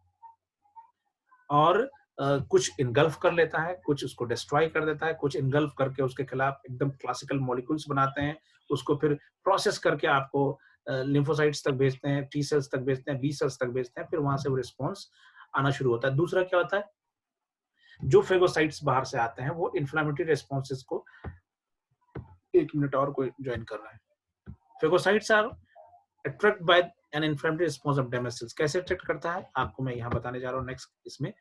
[SPEAKER 1] और कुछ इनगल्फ कर लेता है, कुछ उसको डिस्ट्रॉय कर देता है, कुछ इनगल्फ करके उसके खिलाफ एकदम क्लासिकल मॉलिक्यूल्स बनाते हैं, उसको फिर प्रोसेस करके आपको लिम्फोसाइट्स तक भेजते हैं, टी सेल्स तक भेजते हैं, बी सेल्स तक भेजते हैं, फिर वहां से वो रिस्पॉन्स आना शुरू होता है। दूसरा क्या होता है, जो फेगोसाइट्स बाहर से आते हैं वो इन्फ्लेमेटरी रिस्पॉन्सेस को, एक मिनट और कोई ज्वाइन कर रहा है। Phagocytes are attract by an inflammatory response of damage cells. कैसे अट्रैक्ट करता है आपको मैं यहाँ बताने जा रहा हूँ नेक्स्ट। इसमें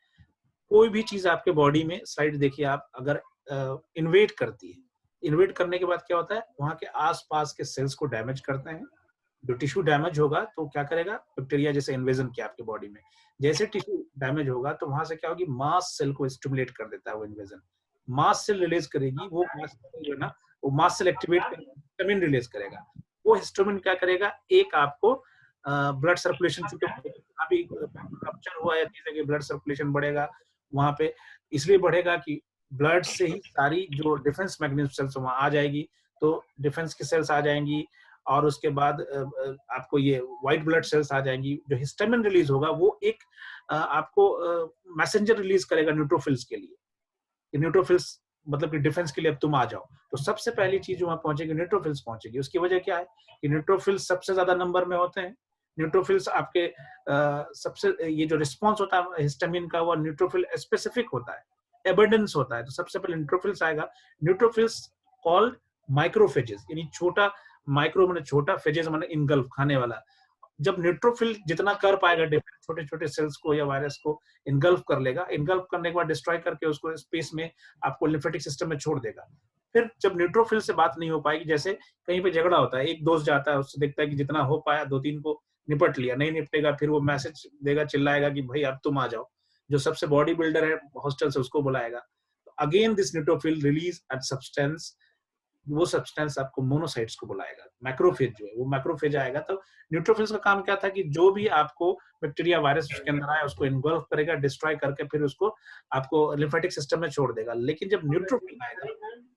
[SPEAKER 1] कोई भी चीज आपके बॉडी में, स्लाइड देखिए आप, अगर इन्वेड करती है। इन्वेड करने के बाद क्या होता है, वहां के आसपास के सेल्स को डैमेज करते हैं। जो टिश्यू डैमेज होगा तो क्या करेगा, बैक्टीरिया जैसे इन्वेजन किया आपके बॉडी में, जैसे टिश्यू डैमेज होगा तो वहां से क्या होगी, मास सेल को स्टिमुलेट कर देता है वो इन्वेजन। मास सेल रिलीज करेगी, वो मास सेल जो है ना, वो मास सेल एक्टिवेट करके हिस्टामिन रिलीज करेगा। वो हिस्टामिन क्या करेगा, एक आपको ब्लड सर्कुलेशन, चूंकि अभी रप्चर हुआ है जैसे कि ब्लड सर्कुलेशन बढ़ेगा वहां पे, इसलिए बढ़ेगा कि ब्लड से ही सारी जो डिफेंस मैकेनिज्म सेल्स वहां आ जाएगी, तो डिफेंस की सेल्स आ जाएंगी और उसके बाद आपको ये व्हाइट ब्लड सेल्स आ जाएंगी। जो हिस्टामिन रिलीज होगा वो एक आपको मैसेंजर रिलीज करेगा न्यूट्रोफिल्स के लिए, कि न्यूट्रोफिल्स मतलब कि डिफेंस के लिए अब तुम आ जाओ। तो सबसे पहली चीज वहां पहुंचेगी, न्यूट्रोफिल्स पहुंचेगी। उसकी वजह क्या है कि न्यूट्रोफिल्स सबसे ज्यादा नंबर में होते हैं। न्यूट्रोफिल्स आपके सबसे ये जो रिस्पॉन्स होता है हिस्टामिन का, वो न्यूट्रोफिल स्पेसिफिक होता है, एबंडेंस होता है। तो सबसे पहले न्यूट्रोफिल्स आएगा। न्यूट्रोफिल्स कॉल्ड माइक्रोफेजेस, यानी छोटा, माइक्रो माने छोटा, फेजेस माने इनगल्फ, खाने वाला। जब न्यूट्रोफिल जितना कर पाएगा छोटे छोटे सेल्स को या वायरस को इनगल्फ कर लेगा, इनगल्फ करने के बाद डिस्ट्रॉय करके उसको स्पेस में आपको लिम्फेटिक सिस्टम में छोड़ देगा। फिर जब न्यूट्रोफिल से बात नहीं हो पाएगी, जैसे कहीं पे झगड़ा होता है, एक दोस्त जाता है, उससे देखता है कि जितना हो पाया दो तीन को निपट लिया, नहीं निपटेगा फिर वो मैसेज देगा, चिल्लाएगा कि भाई अब तुम आ जाओ। जो सबसे बॉडी बिल्डर है हॉस्टल से, उसको बुलाएगा। Again this neutrophil release at substance, वो सब्सटेंस आपको मोनोसाइट्स को बुलाएगा। मैक्रोफेज जो है वो मैक्रोफेज आएगा। तो न्यूट्रोफिल्स का काम क्या था कि जो भी आपको बैक्टीरिया वायरस उसके अंदर आया उसको इन्गल्फ करेगा, डिस्ट्रॉय करके फिर उसको आपको लिम्फेटिक सिस्टम में छोड़ देगा। लेकिन जब न्यूट्रोफिल आएगा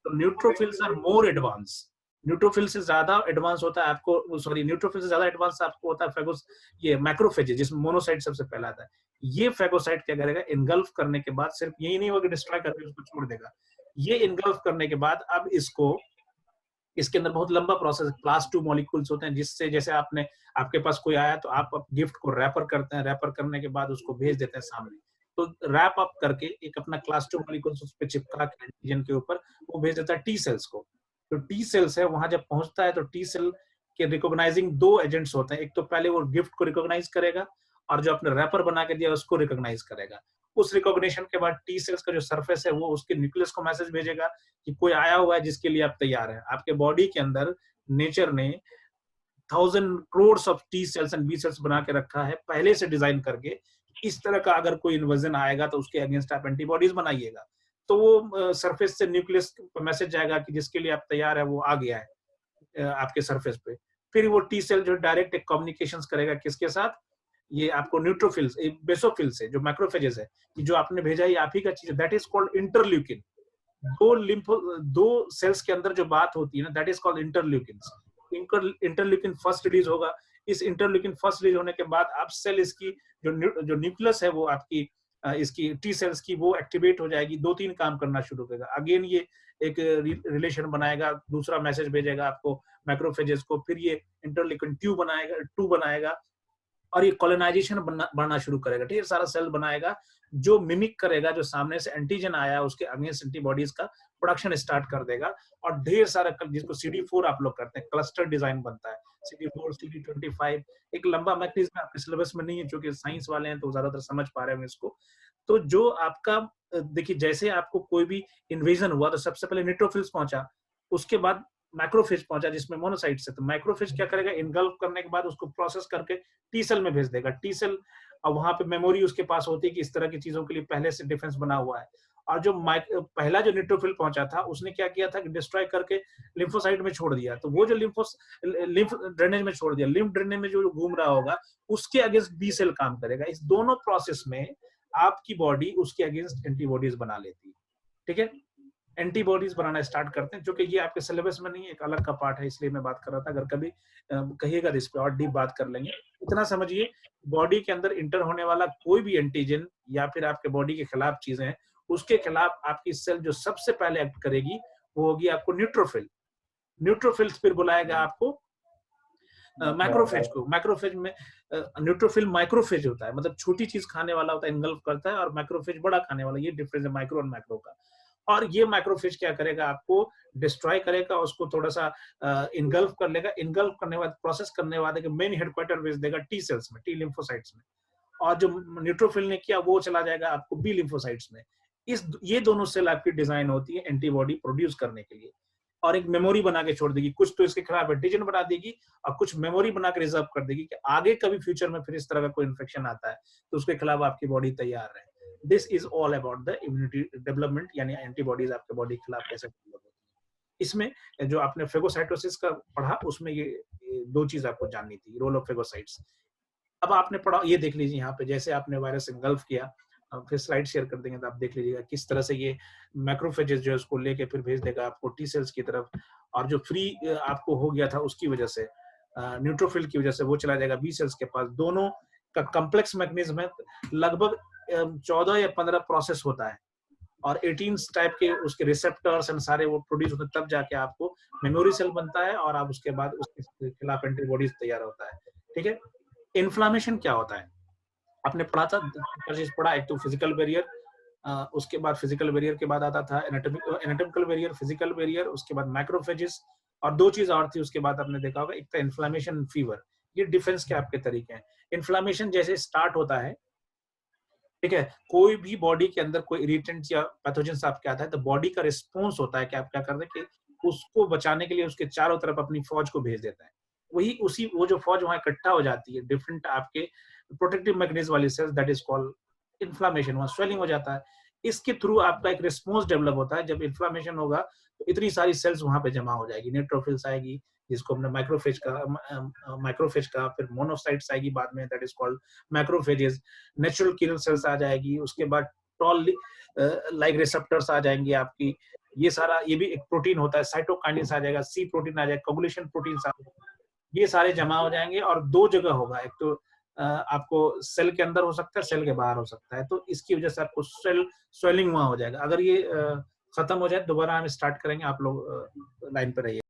[SPEAKER 1] तो neutrophils are more advance, neutrophil से ज्यादा एडवांस होता है आपको, सॉरी न्यूट्रोफिल से ज्यादा एडवांस आपको होता है फेगोस, ये मैक्रोफेज जिसमें मोनोसाइट सबसे पहला आता है। ये फेगोसाइट क्या करेगा, इनगल्फ करने के बाद सिर्फ यही नहीं होगा डिस्ट्रॉय करके उसको छोड़ देगा, ये इनगल्फ करने के बाद अब इसको, इसके अंदर बहुत लंबा प्रोसेस, क्लास 2 मॉलिक्यूल्स होते हैं, जिससे जैसे आपके पास कोई आया तो आप गिफ्ट को रैपर करते हैं, रैपर करने के बाद उसको भेज देते हैं सामने। तो रैप अप करके एक अपना क्लास 2 मॉलिक्यूल्स उस पे चिपका के एंटीजन के ऊपर वो भेज देता है टी सेल्स को। तो टी सेल्स है वहां जब पहुंचता है तो टी सेल के रिकॉग्नाइजिंग दो एजेंट्स होते हैं। एक तो पहले वो गिफ्ट को रिकॉग्नाइज करेगा और जो आपने रैपर बना के दिया उसको रिकॉग्नाइज करेगा। उस रिकॉग्निशन के बाद टी सेल्स का जो सरफेस है वो उसके न्यूक्लियस को मैसेज भेजेगा कि कोई आया हुआ है जिसके लिए आप तैयार हैं। आपके बॉडी के अंदर नेचर ने 1000 crore of T cells and B cells बना के रखा है पहले से डिजाइन करके, इस तरह का अगर कोई इन्वेजन आएगा तो उसके अगेंस्ट आप एंटीबॉडीज बनाइएगा। तो वो सरफेस से न्यूक्लियस पर मैसेज जाएगा कि जिसके लिए आप तैयार है वो आ गया है आपके सरफेस पे। फिर वो टी सेल जो डायरेक्ट एक कम्युनिकेशन करेगा किसके साथ, ये आपको न्यूट्रोफिल्स, बेसोफिल्स है जो मैक्रोफेजेस है, कि जो आपने भेजा ये आप ही का चीज है, दैट इज कॉल्ड इंटरल्यूकिन। दो सेल्स के अंदर जो बात होती है ना, that is called interleukins. Interleukin first release होगा। इस इंटरल्यूकिन फर्स्ट रिलीज होने के बाद अब सेल इसकी जो न्यूक्लियस है वो आपकी इसकी टी सेल्स की वो एक्टिवेट हो जाएगी, दो तीन काम करना शुरू करेगा। अगेन ये एक रिलेशन बनाएगा, दूसरा मैसेज भेजेगा आपको मैक्रोफेजेस को, फिर ये इंटरल्यूकिन 2 बनाएगा और ये कॉलोनाइजेशन बढ़ना शुरू करेगा। ढेर सारा सेल बनाएगा जो मिमिक करेगा जो सामने से एंटीजन आया उसके अगेंस्ट एंटीबॉडीज का प्रोडक्शन स्टार्ट कर देगा। और ढेर सारा जिसको CD4 आप लोग करते हैं, क्लस्टर डिजाइन बनता है, CD4 CD25, एक लंबा मैकेनिज्म आपके सिलेबस में नहीं है, क्योंकि साइंस वाले हैं तो ज्यादातर समझ पा रहे हैं इसको। तो जो आपका देखिए, जैसे आपको कोई भी इन्वेजन हुआ तो सबसे पहले न्यूट्रोफिल्स पहुंचा, उसके बाद मैक्रोफेज पहुंचा जिसमें मोनोसाइट्स है। तो मैक्रोफेज क्या करेगा, इनगल्फ करने के बाद उसको प्रोसेस करके टी सेल में भेज देगा। टी सेल और वहां पे मेमोरी उसके पास होती है कि इस तरह की चीजों के लिए पहले से डिफेंस बना हुआ है। और जो पहला जो न्यूट्रोफिल पहुंचा था उसने क्या किया था कि डिस्ट्रॉय करके लिम्फोसाइट में छोड़ दिया। तो वो जो लिम्फ ड्रेनेज में छोड़ दिया, लिम्फ ड्रेनेज में जो घूम रहा होगा उसके अगेंस्ट बी सेल काम करेगा। इस दोनों प्रोसेस में आपकी बॉडी उसके अगेंस्ट एंटीबॉडीज बना लेती है। ठीक है, एंटीबॉडीज बनाना स्टार्ट करते हैं, जो कि ये आपके सिलेबस में नहीं है, एक अलग का पार्ट है, इसलिए मैं बात कर रहा था। अगर कभी कहिएगा इस पे और डीप बात कर लेंगे। इतना समझिए, बॉडी के अंदर इंटर होने वाला कोई भी एंटीजन या फिर आपके बॉडी के खिलाफ चीजें हैं, उसके खिलाफ आपकी सेल जो सबसे पहले एक्ट करेगी वो होगी आपको न्यूट्रोफिल। न्यूट्रोफिल फिर बुलाएगा आपको मैक्रोफेज को। मैक्रोफेज में न्यूट्रोफिल माइक्रोफेज होता है, मतलब छोटी चीज खाने वाला होता है, इनगल्फ करता है, और मैक्रोफेज बड़ा खाने वाला। ये डिफरेंस है माइक्रो और मैक्रो का। और ये माइक्रोफेज क्या करेगा, आपको डिस्ट्रॉय करेगा, उसको थोड़ा सा इनगल्फ कर लेगा। इनगल्फ करने के बाद प्रोसेस करने बाद मेन हेडक्वार्टर भेज देगा टी सेल्स में, टी लिम्फोसाइट्स में। और जो न्यूट्रोफिल ने किया वो चला जाएगा आपको बी लिम्फोसाइट्स में। ये दोनों सेल आपकी डिजाइन होती है एंटीबॉडी प्रोड्यूस करने के लिए, और एक मेमोरी बना के छोड़ देगी, कुछ तो इसके खिलाफ एंटीजन बना देगी और कुछ मेमोरी बना के रिजर्व कर देगी कि आगे कभी फ्यूचर में फिर इस तरह का कोई इन्फेक्शन आता है तो उसके खिलाफ आपकी बॉडी तैयार रहे। This is all about the immunity development, यानी एंटीबॉडीज आपके बॉडी के खिलाफ कैसे डेवलप होती है। इसमें जो आपने फेगोसाइटोसिस का पढ़ा, उसमें ये दो चीज आपको जाननी थी, रोल ऑफ फेगोसाइट्स। अब आपने पढ़ा, ये देख लीजिए यहाँ पे, जैसे आपने वायरस इंगल्फ किया, फिर स्लाइड शेयर कर देंगे तो आप देख लीजिएगा किस तरह से ये मैक्रोफेजेस जो है उसको लेके फिर भेज देगा आपको टी सेल्स की तरफ, और जो फ्री आपको हो गया था उसकी वजह से, न्यूट्रोफिल की वजह से, वो चला जाएगा बी सेल्स के पास। दोनों का कॉम्प्लेक्स मैकेनिज्म है, लगभग 14 या 15 प्रोसेस होता है और 18 टाइप के उसके रिसेप्टर्स एंड सारे वो प्रोड्यूस होते हैं, तब जाके आपको मेमोरी सेल बनता है और आप उसके बाद उसके खिलाफ एंटीबॉडीज तैयार होता है। ठीक है, इन्फ्लामेशन क्या होता है आपने पढ़ा था, चीज पढ़ा, एक तो फिजिकल बैरियर, उसके बाद फिजिकल बैरियर के बाद आता था एनाटॉमिकल बैरियर, फिजिकल बैरियर, उसके बाद मैक्रोफेजेस, और दो चीज और थी उसके बाद आपने देखा होगा, एक था इन्फ्लामेशन, फीवर। ये डिफेंस के आपके तरीके हैं। इन्फ्लामेशन जैसे स्टार्ट होता है, ठीक है, कोई भी बॉडी के अंदर कोई इरिटेंट या पैथोजन आपके आता है तो बॉडी का रिस्पॉन्स होता है कि आप क्या कर रहे हैं कि उसको बचाने के लिए उसके चारों तरफ अपनी फौज को भेज देता है। वो जो फौज वहां इकट्ठा हो जाती है, डिफरेंट आपके प्रोटेक्टिव मैकेनिज्म वाली cells, that is called inflammation, वहां स्वेलिंग हो जाता है। इसके थ्रू आपका एक रिस्पॉन्स डेवलप होता है। जब इन्फ्लामेशन होगा तो इतनी सारी सेल्स वहां पे जमा हो जाएगी, न्यूट्रोफिल्स आएगी, जिसको हमने माइक्रोफेज का, फिर मोनोसाइट्स आएगी बाद में, that is called macrophages, natural killer cells आ जाएगी, उसके बाद टॉल लाइक रिसेप्टर्स आ जाएंगे आपकी, ये सारा, ये भी एक प्रोटीन होता है, साइटोकाइनेस आ जाएगा, सी प्रोटीन आ जाएगा, कोगुलेशन प्रोटीन आ जाएगा, ये सारे जमा हो जाएंगे। और दो जगह होगा, एक तो आपको सेल के अंदर हो सकता है, सेल के बाहर हो सकता है, तो इसकी वजह से आपको स्वेलिंग वहां हो जाएगा। अगर ये खत्म हो जाए दोबारा हम स्टार्ट करेंगे, आप लोग लाइन पे रहिए।